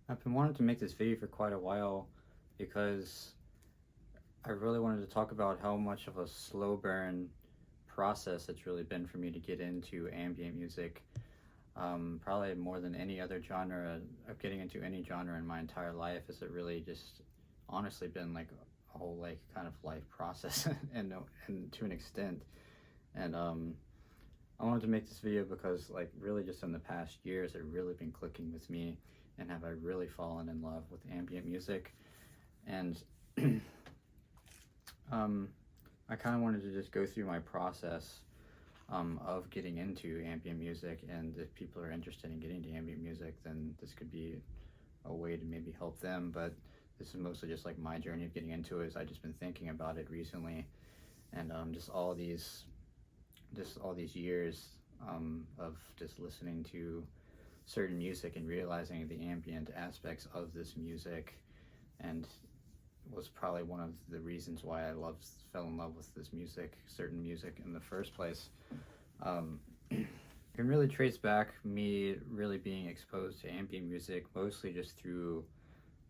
I've been wanting to make this video for quite a while because I really wanted to talk about how much of a slow burn process it's really been for me to get into ambient music. Probably more than any other genre of getting into any genre in my entire life, has it really just honestly been like a whole like kind of life process and to an extent. And I wanted to make this video because like really just in the past years it really been clicking with me, and have I really fallen in love with ambient music. And I kind of wanted to just go through my process of getting into ambient music, and if people are interested in getting to ambient music, then this could be a way to maybe help them. But this is mostly just like my journey of getting into it. Is I just been thinking about it recently, and just all these years of just listening to certain music and realizing the ambient aspects of this music, and was probably one of the reasons why fell in love with this certain music in the first place. Can really trace back me really being exposed to ambient music mostly just through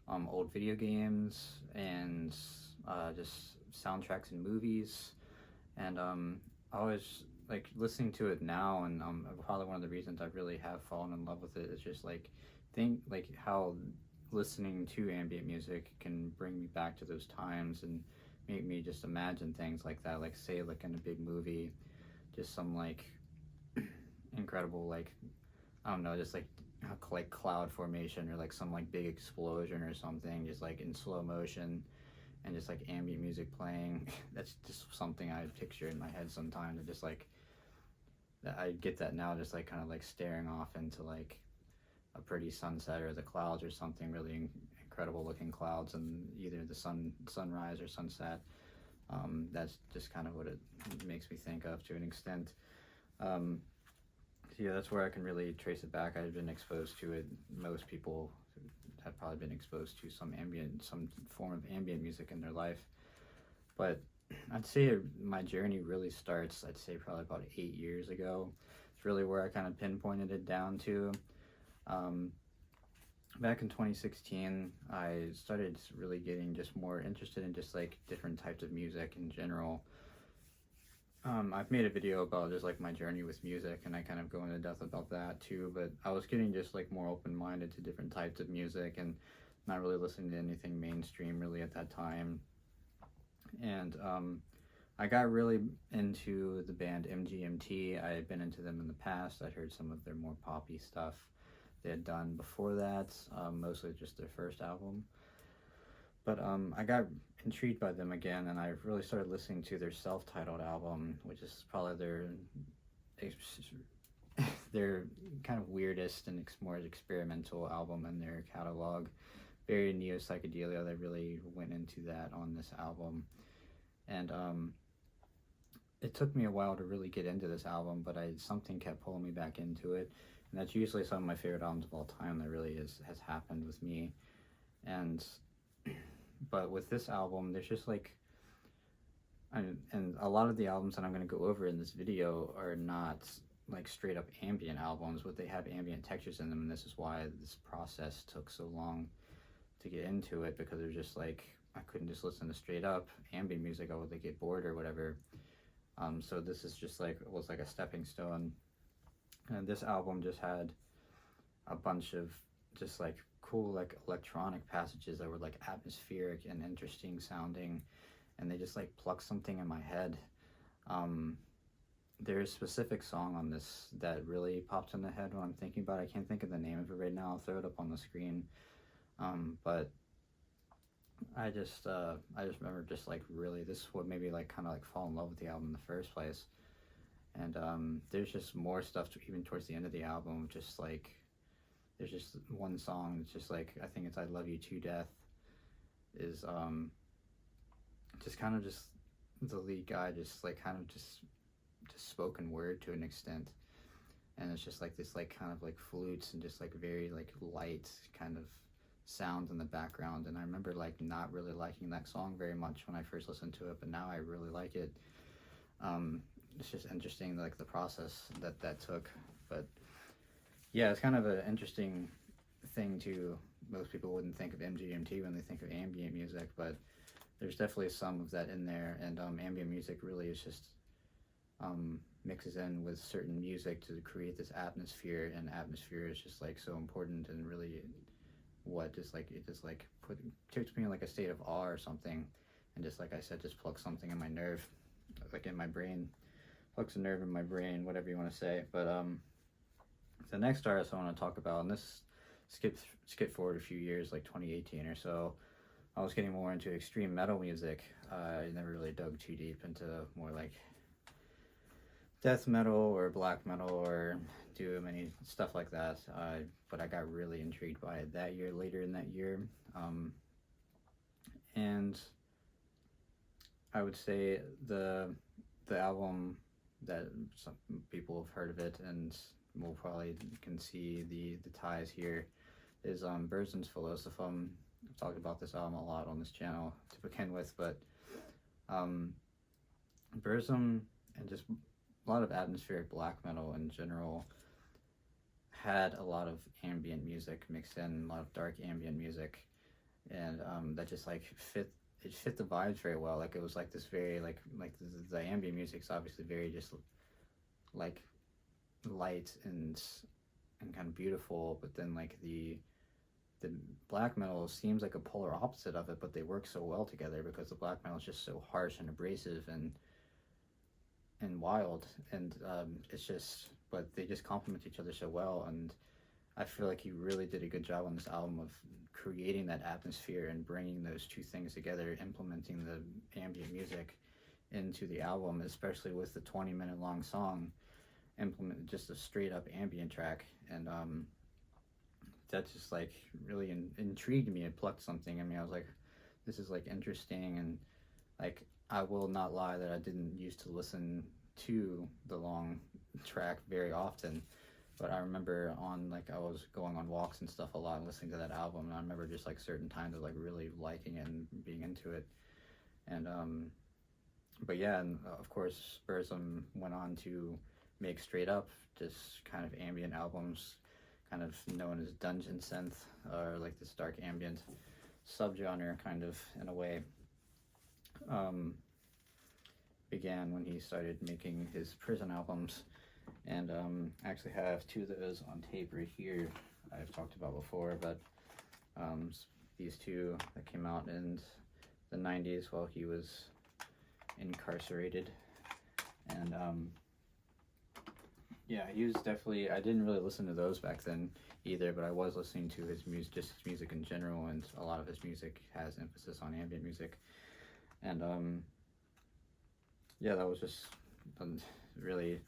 old video games and just soundtracks and movies. And I was like listening to it now, and probably one of the reasons I really have fallen in love with it is just like think like how listening to ambient music can bring me back to those times and make me just imagine things like that, like say like in a big movie, just some like incredible like I don't know, just like cloud formation or like some like big explosion or something, just like in slow motion, and just like ambient music playing. That's just something I picture in my head sometimes. And just like that, I get that now, just like kind of like staring off into like a pretty sunset or the clouds or something really incredible looking clouds, and either the sunrise or sunset. That's just kind of what it makes me think of to an extent. So yeah, that's where I can really trace it back. I've been exposed to it. Most people have probably been exposed to some form of ambient music in their life. But I'd say my journey really starts, I'd say probably about 8 years ago. It's really where I kind of pinpointed it down to. Back in 2016, I started really getting just more interested in just like different types of music in general. I've made a video about just like my journey with music, and I kind of go into depth about that too, but I was getting just like more open-minded to different types of music and not really listening to anything mainstream really at that time. And I got really into the band MGMT. I had been into them in the past. I'd heard some of their more poppy stuff they had done before that, mostly just their first album. But I got intrigued by them again, and I really started listening to their self-titled album, which is probably their kind of weirdest and more experimental album in their catalog. Very neo-psychedelia. They really went into that on this album. And it took me a while to really get into this album, but something kept pulling me back into it. And that's usually some of my favorite albums of all time. That really has happened with me. And but with this album, there's just like, and a lot of the albums that I'm going to go over in this video are not like straight up ambient albums, but they have ambient textures in them, and this is why this process took so long to get into it, because it was just like I couldn't just listen to straight up ambient music. I would like get bored or whatever. So this is just like, was like a stepping stone. And this album just had a bunch of just like cool like electronic passages that were like atmospheric and interesting sounding, and they just like plucked something in my head. There's a specific song on this that really pops in the head when I'm thinking about it. I can't think of the name of it right now. I'll throw it up on the screen. But I just remember just like really, this is what made me like kind of like fall in love with the album in the first place. And there's just more stuff even towards the end of the album. Just like there's just one song that's just like, I think it's "I Love You to Death," is just kind of just the lead guy just like kind of just spoken word to an extent, and it's just like this like kind of like flutes and just like very like light kind of sounds in the background. And I remember like not really liking that song very much when I first listened to it, but now I really like it. It's just interesting like the process that took. But yeah, it's kind of an interesting thing to most people wouldn't think of MGMT when they think of ambient music, but there's definitely some of that in there. And ambient music really is just mixes in with certain music to create this atmosphere, and atmosphere is just like so important, and really what just like it just like puts me in like a state of awe or something, and just like I said, just plucks something in my nerve, like in my brain, plucks a nerve in my brain, whatever you want to say. But the next artist I want to talk about, and this skip forward a few years, like 2018 or so, I was getting more into extreme metal music. I never really dug too deep into more like death metal or black metal or doom, any stuff like that. But I got really intrigued by it that year, later in that year. And I would say the album that some people have heard of it and will probably can see the ties here is Burzum's Philosophum. I've talked about this album a lot on this channel to begin with, but Burzum and just a lot of atmospheric black metal in general had a lot of ambient music mixed in, a lot of dark ambient music, and that just like fit the vibes very well. Like it was like this very like the ambient music's obviously very just like light and kind of beautiful, but then like the black metal seems like a polar opposite of it, but they work so well together because the black metal is just so harsh and abrasive and wild, and it's just, but they just complement each other so well. And I feel like he really did a good job on this album of creating that atmosphere and bringing those two things together, implementing the ambient music into the album, especially with the 20-minute long song, implement just a straight up ambient track. And that just like really intrigued me. It plucked something in me. I was like, this is like interesting. And like, I will not lie that I didn't used to listen to the long track very often, but I remember I was going on walks and stuff a lot and listening to that album, and I remember just like certain times of like really liking it and being into it. And but yeah, and of course Burzum went on to make straight up just kind of ambient albums, kind of known as dungeon synth, or like this dark ambient subgenre kind of in a way. Began when he started making his prison albums, and I actually have two of those on tape right here I've talked about before, but these two that came out in the 90s while he was incarcerated. And yeah, he was definitely, I didn't really listen to those back then either, but I was listening to his music, just his music in general, and a lot of his music has emphasis on ambient music. And yeah, that was just a really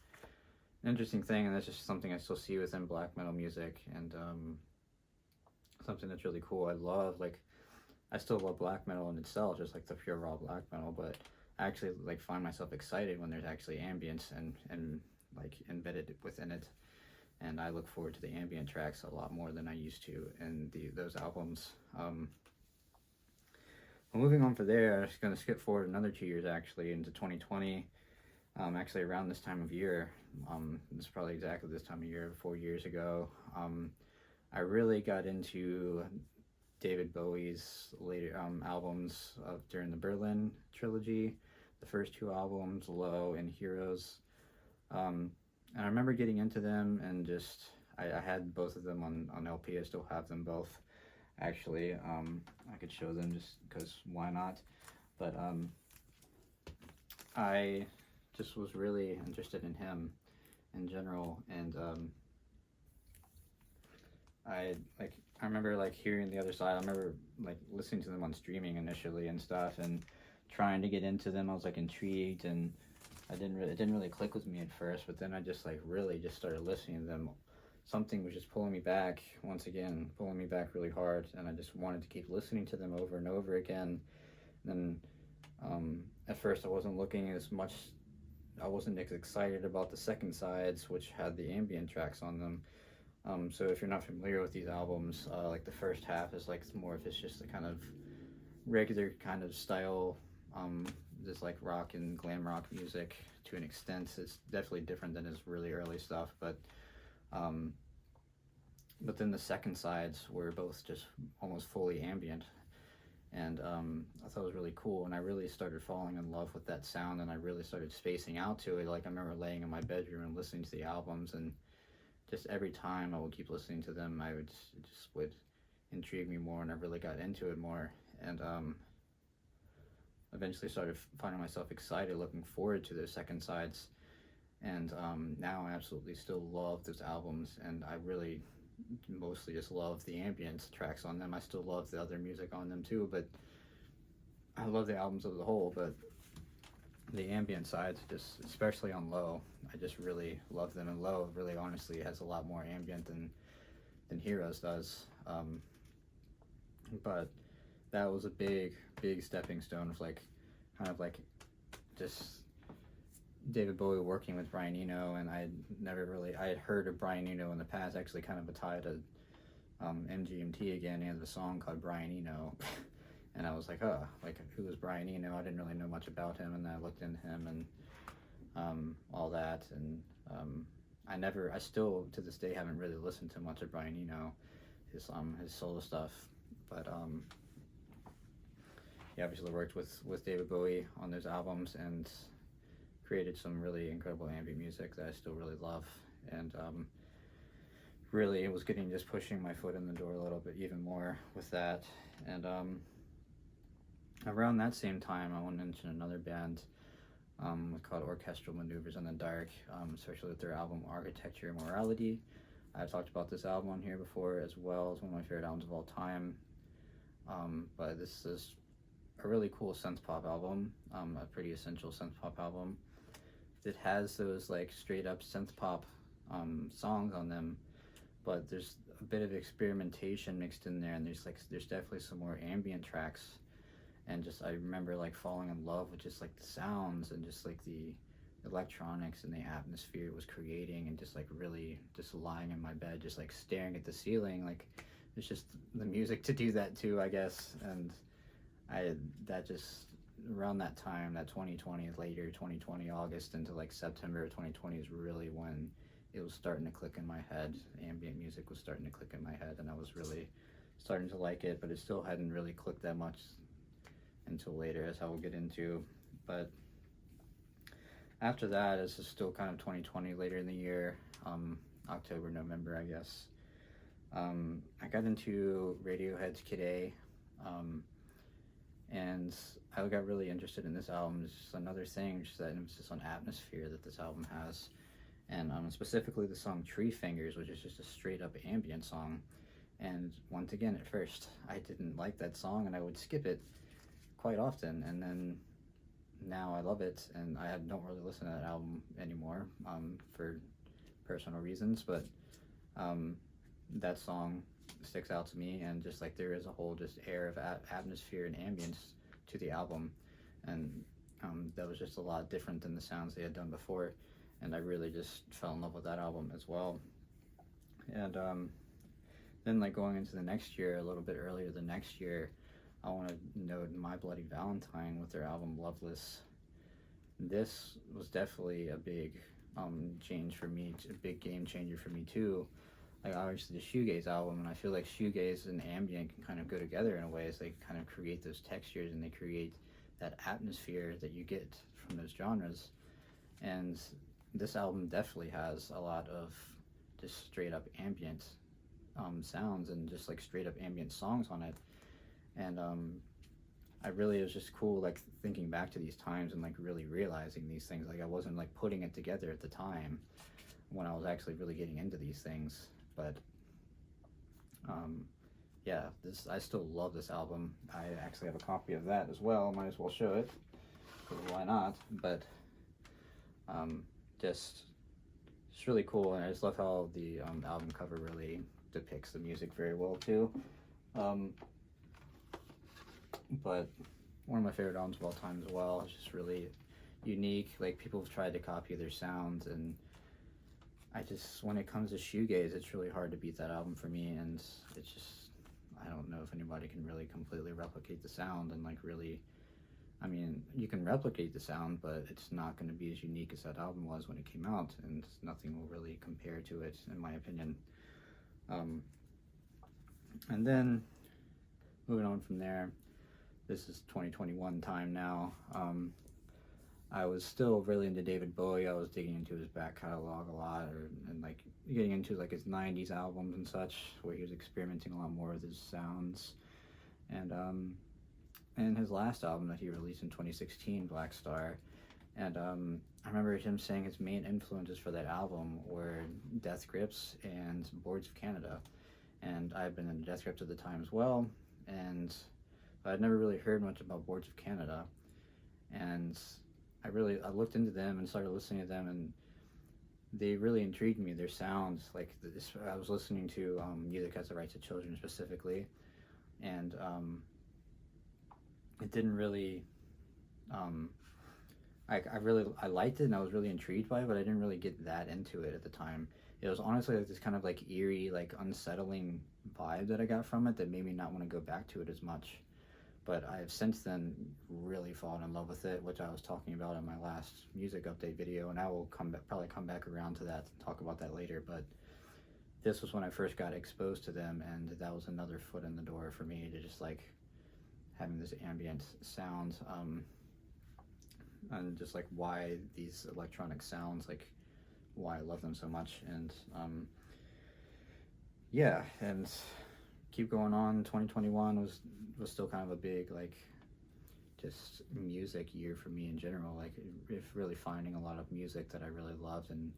interesting thing, and that's just something I still see within black metal music, and something that's really cool. I still love black metal in itself, just like the pure raw black metal, but I actually like find myself excited when there's actually ambience and like embedded within it, and I look forward to the ambient tracks a lot more than I used to in those albums. Well, moving on from there, I'm just going to skip forward another 2 years actually into 2020. Actually around this time of year, this is probably exactly this time of year, 4 years ago, I really got into David Bowie's later albums during the Berlin trilogy, the first two albums, Low and Heroes. And I remember getting into them, and just I had both of them on LP. I still have them both. Actually, I could show them just because why not? But I just was really interested in him in general, and I remember like hearing the other side. I remember like listening to them on streaming initially and stuff, and trying to get into them. I was like intrigued, and it didn't really click with me at first, but then I just like really just started listening to them. Something was just pulling me back once again, pulling me back really hard, and I just wanted to keep listening to them over and over again. And then at first I wasn't looking as much, I wasn't as excited about the second sides, which had the ambient tracks on them. So if you're not familiar with these albums, like the first half is like more of it's just a kind of regular kind of style, just like rock and glam rock music to an extent. It's definitely different than his really early stuff, but but then the second sides were both just almost fully ambient, and I thought it was really cool, and I really started falling in love with that sound, and I really started spacing out to it. Like, I remember laying in my bedroom and listening to the albums, and just every time I would keep listening to them, it just would intrigue me more, and I really got into it more, and eventually started finding myself excited, looking forward to those second sides, and now I absolutely still love those albums, and I really mostly just love the ambient tracks on them. I still love the other music on them too, but I love the albums as a whole, but the ambient sides, just especially on Low, I just really love them, and Low really honestly has a lot more ambient than Heroes does. But that was a big stepping stone of like kind of like just David Bowie working with Brian Eno, and I had heard of Brian Eno in the past, actually kind of a tie to MGMT again. He has a song called Brian Eno, and I was like, oh, like, who was Brian Eno? I didn't really know much about him, and then I looked into him and all that, and I still to this day haven't really listened to much of Brian Eno, his solo stuff, but he obviously worked with David Bowie on those albums and created some really incredible ambient music that I still really love, and really it was getting just pushing my foot in the door a little bit even more with that. And around that same time, I want to mention another band called Orchestral Maneuvers in the Dark, especially with their album Architecture and Morality. I've talked about this album on here before as well. It's one of my favorite albums of all time, but this is a really cool synth pop album, a pretty essential synth pop album. It has those like straight up synth pop songs on them, but there's a bit of experimentation mixed in there, and there's definitely some more ambient tracks, and just I remember like falling in love with just like the sounds and just like the electronics and the atmosphere it was creating, and just like really just lying in my bed just like staring at the ceiling, like it's just the music to do that too, I guess. And that just around that time, that 2020, later 2020 August into like September of 2020 is really when it was starting to click in my head. Ambient music was starting to click in my head, and I was really starting to like it, but it still hadn't really clicked that much until later, as I will get into. But after that, this is still kind of 2020, later in the year, October, November, I guess. I got into Radiohead's Kid A, and I got really interested in this album. It's just another thing, just that emphasis on atmosphere that this album has, and specifically the song Tree Fingers, which is just a straight up ambient song. And once again, at first I didn't like that song, and I would skip it quite often, and then now I love it, and I don't really listen to that album anymore for personal reasons, but that song sticks out to me, and just like there is a whole just air of atmosphere and ambience to the album, and that was just a lot different than the sounds they had done before, and I really just fell in love with that album as well. And then like going into the next year, a little bit earlier the next year, I want to note My Bloody Valentine with their album Loveless. This was definitely a big change for me, a big game changer for me too. Like obviously the shoegaze album, and I feel like shoegaze and ambient can kind of go together in a way, as they kind of create those textures and they create that atmosphere that you get from those genres. And this album definitely has a lot of just straight up ambient sounds, and just like straight up ambient songs on it. And I really, it was just cool like thinking back to these times and like really realizing these things. Like I wasn't like putting it together at the time when I was actually really getting into these things. But yeah, I still love this album. I actually have a copy of that as well. Might as well show it, because why not? But just it's really cool, and I just love how the album cover really depicts the music very well too. But one of my favorite albums of all time as well. It's just really unique. Like people have tried to copy their sounds, and when it comes to shoegaze, it's really hard to beat that album for me. And it's just, I don't know if anybody can really completely replicate the sound, and like really, I mean, you can replicate the sound, but it's not going to be as unique as that album was when it came out, and nothing will really compare to it, in my opinion. Um, and then moving on from there, this is 2021 time now. I was still really into David Bowie. I was digging into his back catalog a lot, and like getting into like his '90s albums and such, where he was experimenting a lot more with his sounds. And his last album that he released in 2016, Black Star. And I remember him saying his main influences for that album were Death Grips and Boards of Canada. And I had been into Death Grips at the time as well, and I'd never really heard much about Boards of Canada. And I looked into them and started listening to them, and they really intrigued me. Their sounds, like this, I was listening to Music Has the Rights of Children specifically, and it didn't really. I liked it and I was really intrigued by it, but I didn't really get that into it at the time. It was honestly like this kind of like eerie, like unsettling vibe that I got from it that made me not want to go back to it as much. But I have since then really fallen in love with it, which I was talking about in my last music update video, and I will probably come back around to that and talk about that later. But this was when I first got exposed to them, and that was another foot in the door for me to just like having this ambient sound, and just like why these electronic sounds, like why I love them so much. And yeah, and keep going on. 2021 was still kind of a big like just music year for me in general, like if really finding a lot of music that I really loved and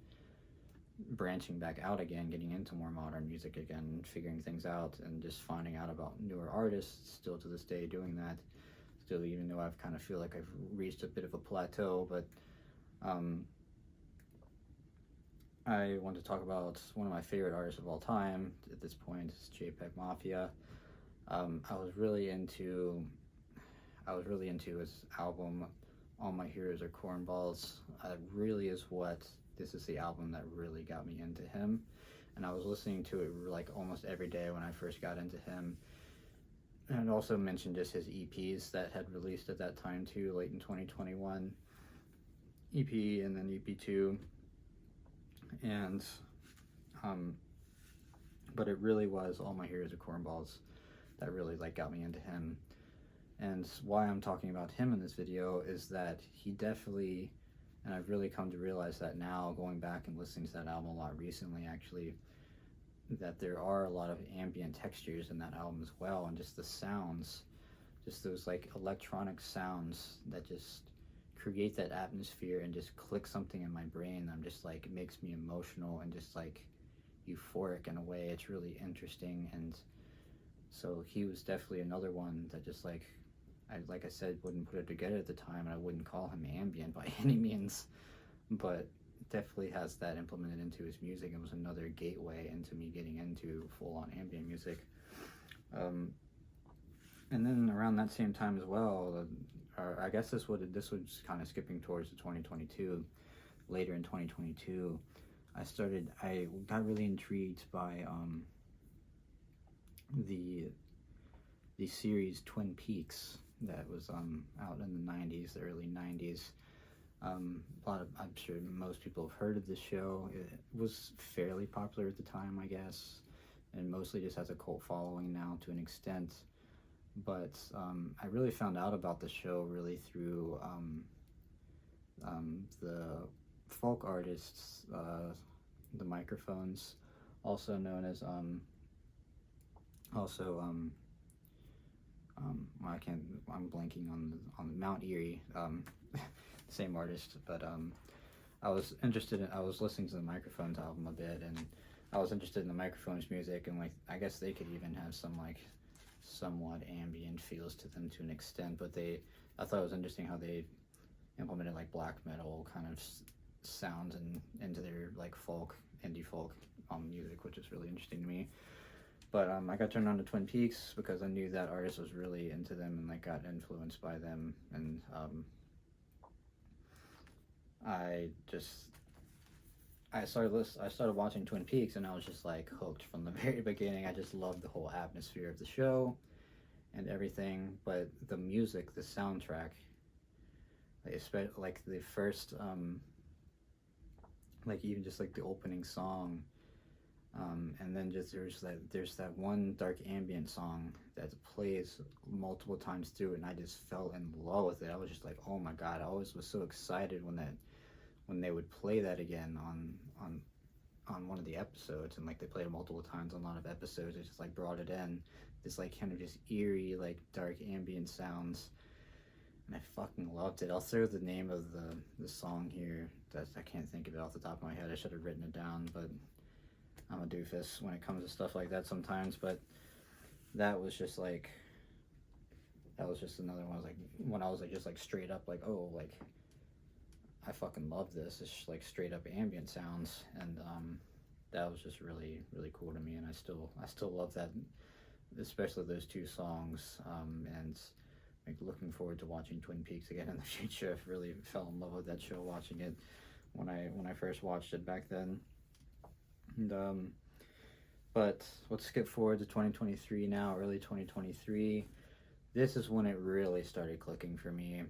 branching back out again, getting into more modern music again, figuring things out, and just finding out about newer artists, still to this day doing that, still, even though I've kind of feel like I've reached a bit of a plateau. But I want to talk about one of my favorite artists of all time at this point is JPEG Mafia. I was really into his album All My Heroes Are Cornballs. This is the album that really got me into him, and I was listening to it like almost every day when I first got into him. And also mentioned just his EPs that had released at that time too, late in 2021, EP and then EP2, and but it really was All My Heroes Are Cornballs that really like got me into him. And why I'm talking about him in this video is that he definitely, and I've really come to realize that now, going back and listening to that album a lot recently actually, that there are a lot of ambient textures in that album as well, and just the sounds, just those like electronic sounds that just create that atmosphere and just click something in my brain. I'm just like, it makes me emotional and just like euphoric in a way. It's really interesting. And so he was definitely another one that just like I said, wouldn't put it together at the time, and I wouldn't call him ambient by any means, but definitely has that implemented into his music, and was another gateway into me getting into full-on ambient music. And then around that same time as well, I guess this was kind of skipping towards the 2022. Later in 2022, I got really intrigued by the series Twin Peaks that was out in the 90s, the early 90s. I'm sure most people have heard of this show. It was fairly popular at the time, I guess, and mostly just has a cult following now to an extent. But I really found out about the show really through the folk artists, the Microphones, also known as I'm blanking on Mount Erie, same artist, but I was listening to the Microphones album a bit, and I was interested in the Microphones music, and like I guess they could even have some like somewhat ambient feels to them to an extent, but I thought it was interesting how they implemented like black metal kind of sounds and into their like indie folk music, which is really interesting to me. But I got turned on to Twin Peaks because I knew that artist was really into them and like got influenced by them, and I started watching Twin Peaks, and I was just like hooked from the very beginning. I just loved the whole atmosphere of the show and everything, but the music, the soundtrack, like the first like even just like the opening song, And then just there's that one dark ambient song that plays multiple times through, and I just fell in love with it. I was just like, oh my god! I always was so excited when they would play that again on one of the episodes, and like they played it multiple times on a lot of episodes. It just like brought it in, this like kind of just eerie like dark ambient sounds, and I fucking loved it. I'll throw the name of the song here. I can't think of it off the top of my head. I should have written it down, but I'm a doofus when it comes to stuff like that sometimes. But that was just like another one. I was like, when I was like just like straight up like, oh, like I fucking love this. It's just like straight up ambient sounds, and that was just really really cool to me, and I still love that, especially those two songs. And like looking forward to watching Twin Peaks again in the future. I really fell in love with that show watching it when I first watched it back then. And but let's skip forward to 2023 now, early 2023. This is when it really started clicking for me.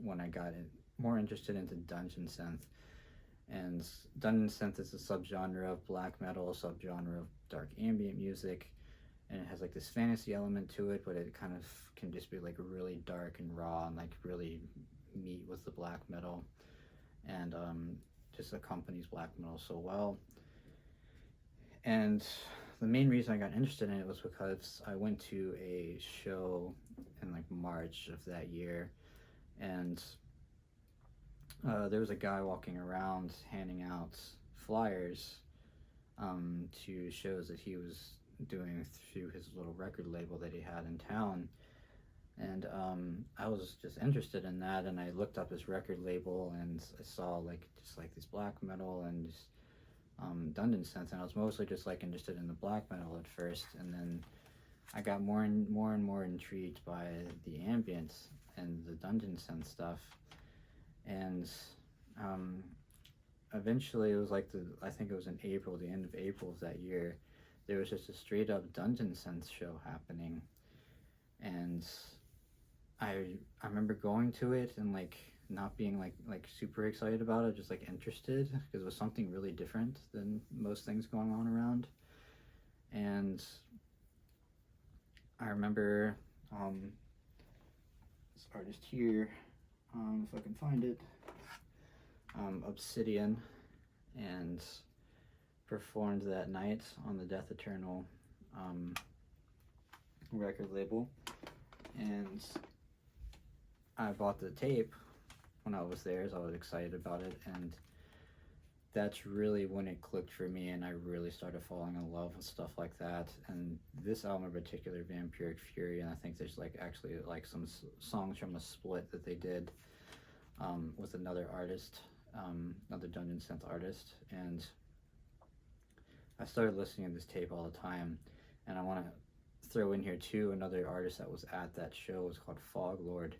When I got more interested into dungeon synth. And dungeon synth is a subgenre of black metal, a subgenre of dark ambient music, and it has like this fantasy element to it, but it kind of can just be like really dark and raw and like really meet with the black metal, and just accompanies black metal so well. And the main reason I got interested in it was because I went to a show in like March of that year, and there was a guy walking around handing out flyers to shows that he was doing through his little record label that he had in town. And I was just interested in that, and I looked up his record label, and I saw like just like this black metal and just dungeon synth, and I was mostly just like interested in the black metal at first, and then I got more and more intrigued by the ambient and the dungeon synth stuff. And eventually it was like I think it was in April, the end of April of that year, there was just a straight up dungeon synth show happening, and I remember going to it and like not being like super excited about it, just like interested, because it was something really different than most things going on around. And I remember this artist here, if I can find it, Obsidian, and performed that night on the Death Eternal record label. And I bought the tape when I was there, so I was excited about it, and that's really when it clicked for me, and I really started falling in love with stuff like that. And this album in particular, Vampiric Fury, and I think there's like actually like some songs from a split that they did with another artist, another dungeon synth artist, and I started listening to this tape all the time. And I want to throw in here too, another artist that was at that show was called Fog Lord,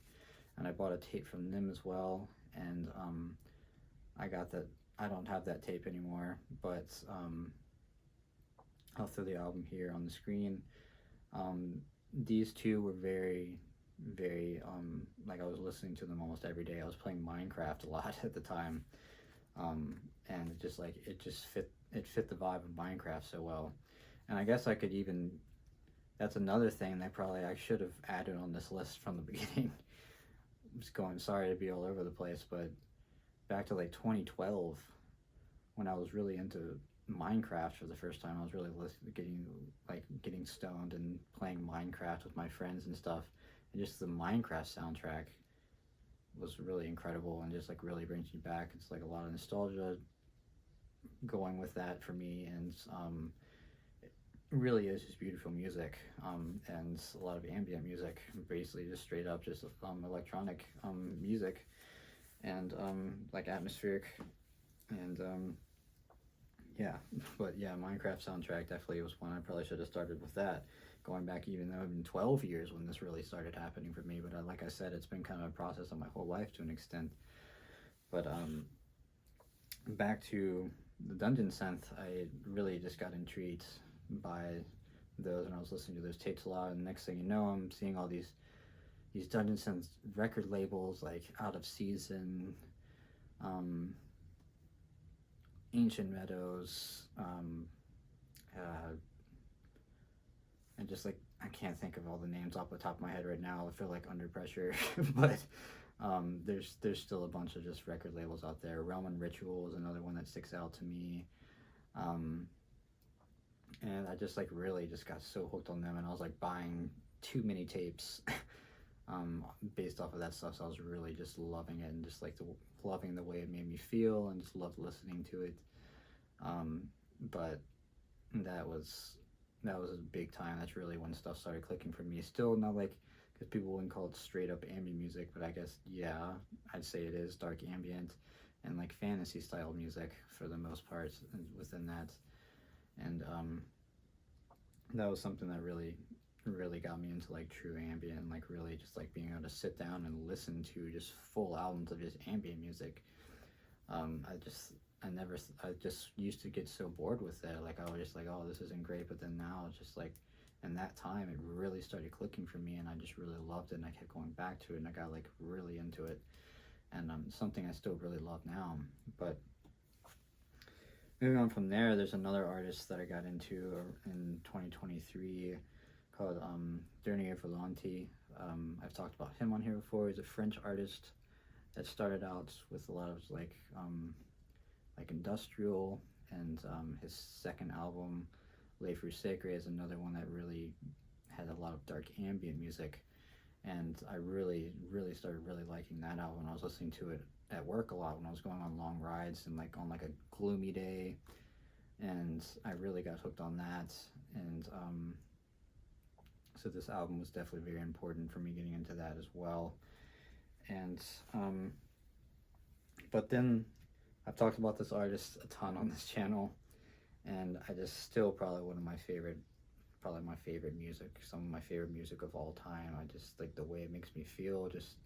and I bought a tape from them as well. And I got that. I don't have that tape anymore, but I'll throw the album here on the screen. These two were very like I was listening to them almost every day. I was playing Minecraft a lot at the time, and it fit the vibe of Minecraft so well. And I guess I could even, that's another thing that probably I should have added on this list from the beginning. I'm just going, sorry to be all over the place, but back to like 2012, when I was really into Minecraft for the first time, I was really getting stoned and playing Minecraft with my friends and stuff, and just the Minecraft soundtrack was really incredible and just like really brings you back. It's like a lot of nostalgia going with that for me, and it really is just beautiful music, and a lot of ambient music, basically just straight up just electronic music, and like atmospheric, and yeah. But yeah, Minecraft soundtrack definitely was one. I probably should have started with that, going back even though it's been 12 years when this really started happening for me. But like I said, it's been kind of a process of my whole life to an extent. But back to the dungeon synth, I really just got intrigued by those, and I was listening to those tapes a lot, and the next thing you know, I'm seeing all these dungeon synth record labels like Out of Season, Ancient Meadows, uh, and just like I can't think of all the names off the top of my head right now. I feel like under pressure, but there's still a bunch of just record labels out there. Realm and Ritual is another one that sticks out to me, and I just like really just got so hooked on them, and I was like buying too many tapes based off of that stuff. So I was really just loving it, and just like loving the way it made me feel, and just loved listening to it. But that was a big time. That's really when stuff started clicking for me. Still not like, because people wouldn't call it straight up ambient music, but I guess yeah, I'd say it is dark ambient and like fantasy style music for the most part within that. And that was something that really got me into like true ambient, and like really just like being able to sit down and listen to just full albums of just ambient music. I just used to get so bored with it. Like I was just like, oh, this isn't great. But then now it's just like, in that time, it really started clicking for me, and I just really loved it, and I kept going back to it, and I got like really into it, and something I still really love now. But moving on from there, there's another artist that I got into in 2023 called Dernier Volonté. I've talked about him on here before. He's a French artist that started out with a lot of like industrial, and his second album, Les Fruits Sacrés, is another one that really had a lot of dark ambient music, and I really started really liking that album. I was listening to it at work a lot when I was going on long rides and like on like a gloomy day, and I really got hooked on that. And so this album was definitely very important for me getting into that as well. And but then I've talked about this artist a ton on this channel, and I just still probably my favorite music, some of my favorite music of all time. I just like the way it makes me feel, just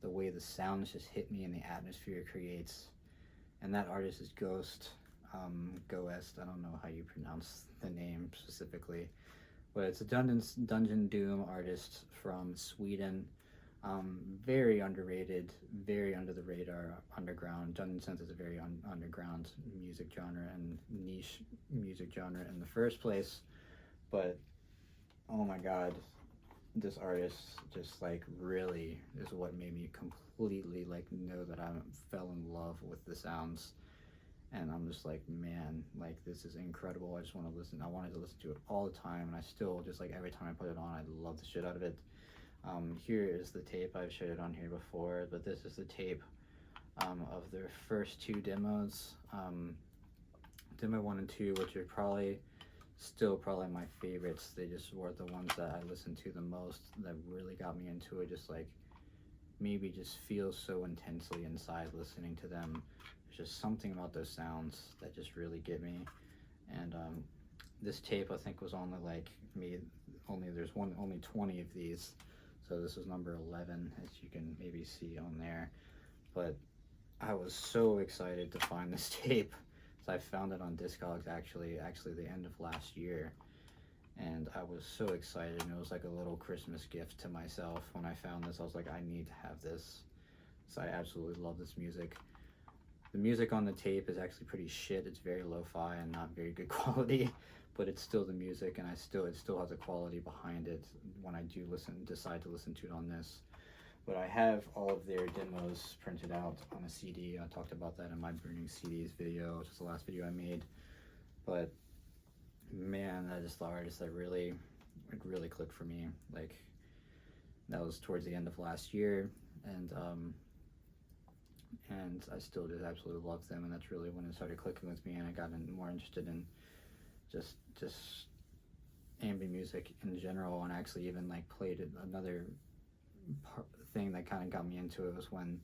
the way the sounds just hit me and the atmosphere it creates. And that artist is Ghost, Goest. I don't know how you pronounce the name specifically, but it's a dungeon doom artist from Sweden. Very underrated, very under the radar, underground. Dungeon Synth is a very underground music genre and niche music genre in the first place. But oh my god, this artist just like really is what made me completely like know that I fell in love with the sounds. And I'm just like, man, like this is incredible. I just want to listen. I wanted to listen to it all the time, and I still just like every time I put it on, I love the shit out of it. Here is the tape. I've showed it on here before, but this is the tape of their first two demos, demo 1 and 2, which are probably my favorites. They just were the ones that I listened to the most, that really got me into it. Just like maybe just feel so intensely inside listening to them. There's just something about those sounds that just really get me. And this tape I think was only only 20 of these. So this was number 11, as you can maybe see on there. But I was so excited to find this tape. So I found it on Discogs actually the end of last year. And I was so excited, and it was like a little Christmas gift to myself when I found this. I was like, I need to have this. So I absolutely love this music. The music on the tape is actually pretty shit. It's very lo-fi and not very good quality, but it's still the music, and it still has a quality behind it when I do decide to listen to it on this. But I have all of their demos printed out on a CD. I talked about that in my Burning CDs video, which is the last video I made. But man, that is the artist that really clicked for me. Like, that was towards the end of last year, and I still just absolutely love them, and that's really when it started clicking with me, and I got more interested in just ambient music in general. And actually even like played it. Another thing that kind of got me into it was when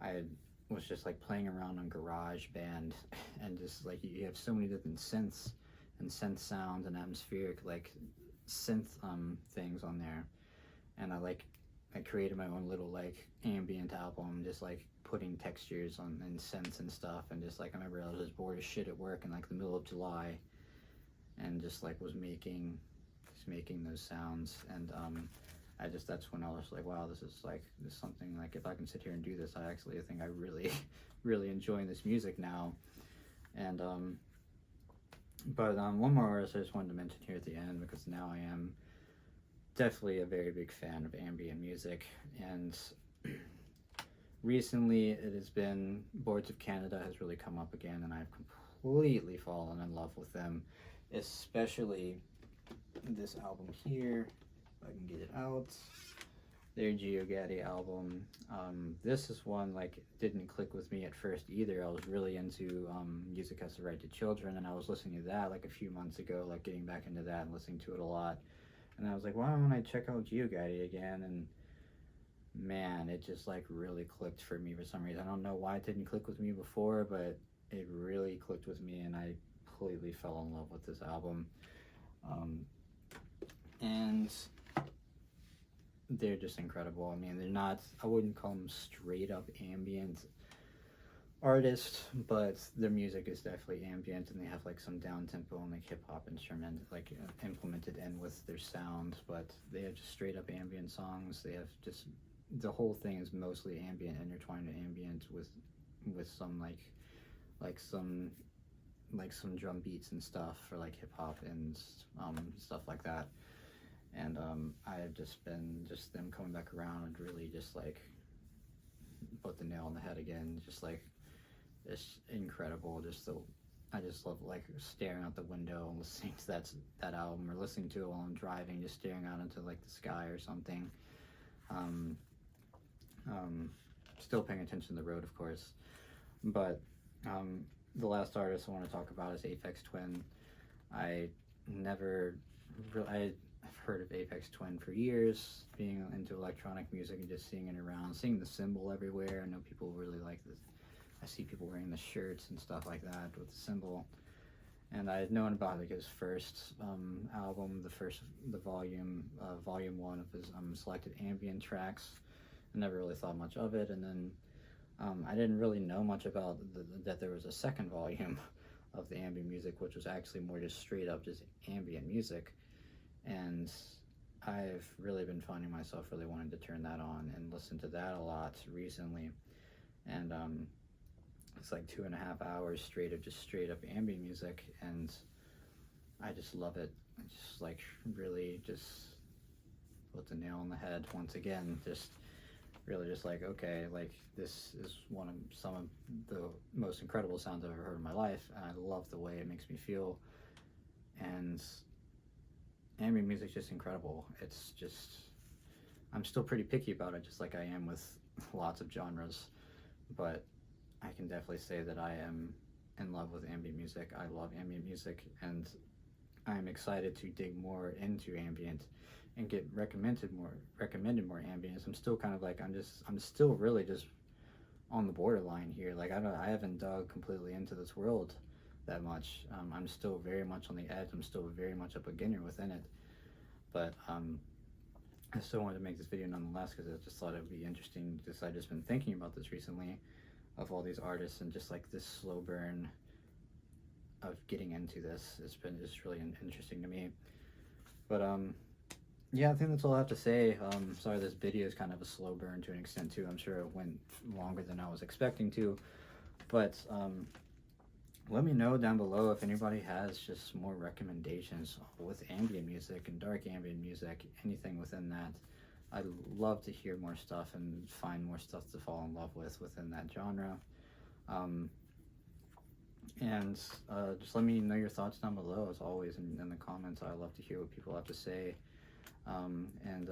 I was just like playing around on GarageBand, and just like you have so many different synths and synth sounds and atmospheric like synth things on there, and I created my own little like ambient album, just like putting textures on and synths and stuff. And just like I remember I was just bored as shit at work in like the middle of July, and just like was making those sounds. And that's when I was like, wow, this is something like, if I can sit here and do this, I think I really really enjoying this music now. And But one more artist I just wanted to mention here at the end, because now I am definitely a very big fan of ambient music, and recently it has been Boards of Canada has really come up again, and I've completely fallen in love with them, especially this album here, if I can get it out, their GeoGaddy album. This is one, like, didn't click with me at first either. I was really into Music Has the Right to Children, and I was listening to that like a few months ago, like getting back into that and listening to it a lot. And I was like, why don't I check out GeoGaddy again? And man, it just like really clicked for me for some reason. I don't know why it didn't click with me before, but it really clicked with me, and I completely fell in love with this album. And they're just incredible. I mean, they're not, I wouldn't call them straight up ambient artists, but their music is definitely ambient, and they have like some down tempo and like hip hop instrument like implemented in with their sound, but they have just straight up ambient songs. They have just, the whole thing is mostly ambient, intertwined ambient with some some drum beats and stuff for like hip hop and stuff like that. And I have just been, just them coming back around and really just like put the nail on the head again. Just like, it's incredible. I just love like staring out the window and listening to that album, or listening to it while I'm driving, just staring out into like the sky or something. Still paying attention to the road, of course. But the last artist I want to talk about is Aphex Twin. I've heard of Aphex Twin for years, being into electronic music and just seeing it around, seeing the symbol everywhere. I know people really like this. I see people wearing the shirts and stuff like that with the symbol. And I had known about like his first album, the volume 1 of his selected ambient tracks. I never really thought much of it, and then I didn't really know much about that there was a second volume of the ambient music, which was actually more just straight up just ambient music. And I've really been finding myself really wanting to turn that on and listen to that a lot recently. And it's like 2.5 hours straight up ambient music, and I just love it. I just like really just put the nail on the head once again. Just really just like, okay, like this is some of the most incredible sounds I've ever heard in my life, and I love the way it makes me feel. And ambient music's just incredible. It's just, I'm still pretty picky about it, just like I am with lots of genres, but I can definitely say that I am in love with ambient music. I love ambient music, and I'm excited to dig more into ambient and get recommended more ambience. I'm still kind of like, I'm still really just on the borderline here. Like I haven't dug completely into this world that much. I'm still very much on the edge. I'm still very much a beginner within it, but I still wanted to make this video nonetheless, because I just thought it would be interesting. I've just been thinking about this recently, of all these artists, and just like this slow burn of getting into this. It's been just really interesting to me. But yeah, I think that's all I have to say. Sorry, this video is kind of a slow burn to an extent too. I'm sure it went longer than I was expecting to, but let me know down below if anybody has just more recommendations with ambient music and dark ambient music, anything within that. I'd love to hear more stuff and find more stuff to fall in love with within that genre. And just let me know your thoughts down below, as always, in the comments. I love to hear what people have to say. And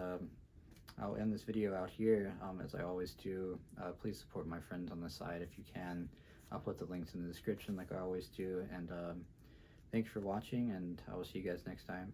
I'll end this video out here, as I always do. Please support my friends on the side if you can. I'll put the links in the description like I always do. And thanks for watching, and I will see you guys next time.